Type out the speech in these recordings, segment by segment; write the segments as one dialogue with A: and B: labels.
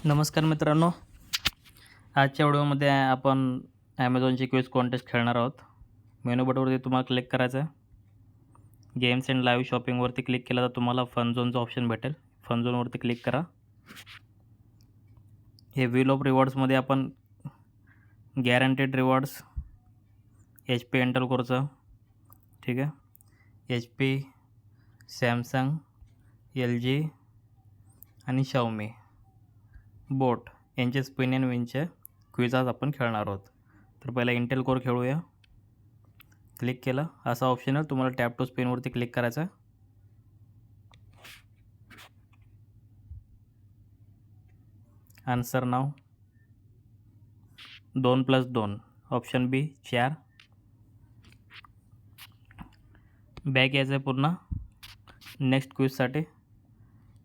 A: नमस्कार मित्रांनो, आजच्या व्हिडिओमध्ये आपण ॲमेझॉनची क्विज कॉन्टेस्ट खेळणार आहोत. मेनू बटनवरती तुम्हाला क्लिक करायचं आहे. गेम्स अँड लाईव्ह शॉपिंगवरती क्लिक केलं तर तुम्हाला फन झोनचं ऑप्शन भेटेल. फन झोनवरती क्लिक करा. हे व्हील ऑफ रिवॉर्ड्समध्ये आपण गॅरंटेड रिवॉर्ड्स HP इंटेल कोरचं, ठीक आहे, HP, सॅमसंग, LG आणि Xiaomi बोट यांचे स्पिन अँड विनचे क्विज आज आपण खेळणार आहोत. तर पहिला इंटेल कोर खेळूया. क्लिक केलं, असा ऑप्शन आहे, तुम्हाला टॅप टू स्पिनवरती क्लिक करायचं आहे. आन्सर नाव 2+2, ऑप्शन बी 4. बॅक यायचं आहे पूर्ण नेक्स्ट क्विजसाठी.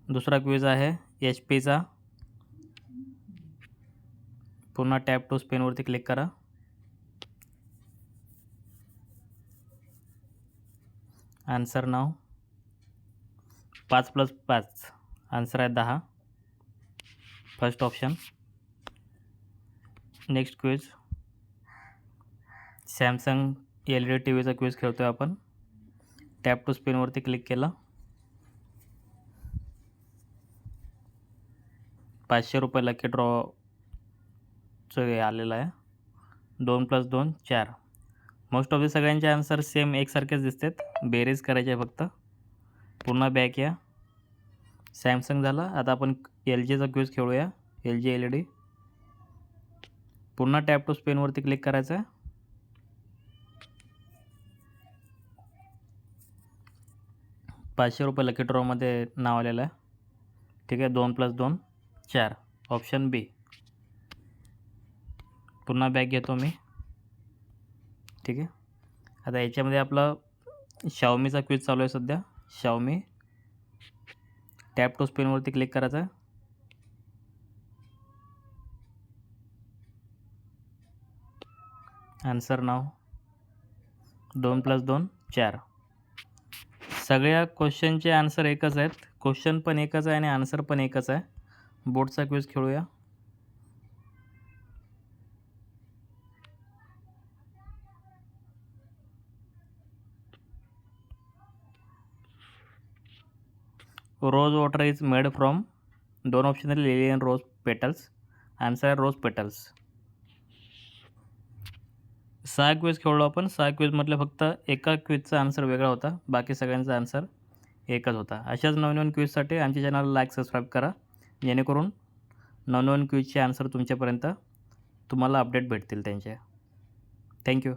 A: दुसरा क्विज आहे HPचा. पुन्हा टॅप टू स्पिनवरती क्लिक करा. आन्सर नाव 5+5, आन्सर आहे 10, first option. Next quiz Samsung LED TVचा क्विज खेळतो आहे आपण. टॅप टू स्पिनवरती क्लिक केलं. 500 रुपये लकी ड्रॉचं हे आलेलं आहे. 2+2 4. मोस्ट ऑफ द सगळ्यांचे आन्सर सेम एकसारखेच दिसतात. बेरीज करायची आहे फक्त. पुन्हा बॅक या. सॅमसंग झाला. आता आपण LGचा क्विज खेळूया. LG LED. पुन्हा टॅप टू स्पिनवरती क्लिक करायचं आहे. ₹500 लकी ड्रॉमध्ये नाव आलेलं आहे, ठीक आहे. 2+2 4, ऑप्शन बी. पुन्हा बॅक घेतो मी, ठीक आहे. आता याच्यामध्ये आपला Xiaomiचा क्विज चालू आहे सध्या. Xiaomi. टॅप टू स्पिनवरती क्लिक करायचं आहे. आन्सर नाव 2+2 4. सगळ्या क्वेश्चनचे आन्सर एकच आहेत. क्वेश्चन पण एकच आहे आणि आन्सर पण एकच आहे. बोर्डचा क्विज खेळूया. Rose water is made from, 2 option आहे, lily and rose petals. Answer आहे रोज पेटल्स. 6 क्विज खेळलो आपण. 6 क्विजमधले फक्त एका क्विजचा आन्सर वेगळा होता, बाकी सगळ्यांचा आन्सर एकच होता. अशाच नवनवीन क्विजसाठी आमच्या चॅनलला लाईक सबस्क्राईब करा, जेणेकरून नवनवीन क्विजचे आन्सर तुमच्यापर्यंत तुम्हाला अपडेट भेटतील त्यांचे. थँक्यू.